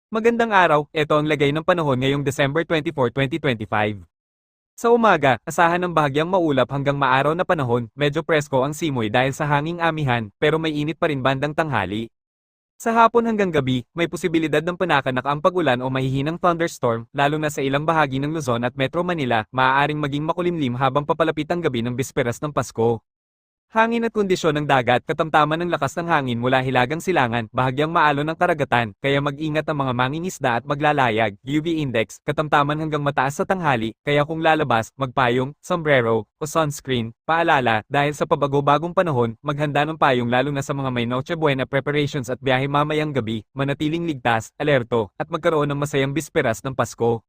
Magandang araw, ito ang lagay ng panahon ngayong December 24, 2025. Sa umaga, asahan ng bahagyang maulap hanggang maaraw na panahon, medyo presko ang simoy dahil sa hanging amihan, pero may init pa rin bandang tanghali. Sa hapon hanggang gabi, may posibilidad ng panakanak ang pag-ulan o mahihinang thunderstorm, lalo na sa ilang bahagi ng Luzon at Metro Manila, maaaring maging makulimlim habang papalapit ang gabi ng bisperas ng Pasko. Hangin at kondisyon ng dagat, katamtaman ng lakas ng hangin mula hilagang silangan, bahagyang maalon ng karagatan, kaya mag-ingat ang mga mangingisda at maglalayag, UV index, katamtaman hanggang mataas sa tanghali, kaya kung lalabas, magpayong, sombrero, o sunscreen. Paalala, dahil sa pabago-bagong panahon, maghanda ng payong lalo na sa mga may Noche Buena preparations at biyahe mamayang gabi, manatiling ligtas, alerto, at magkaroon ng masayang bisperas ng Pasko.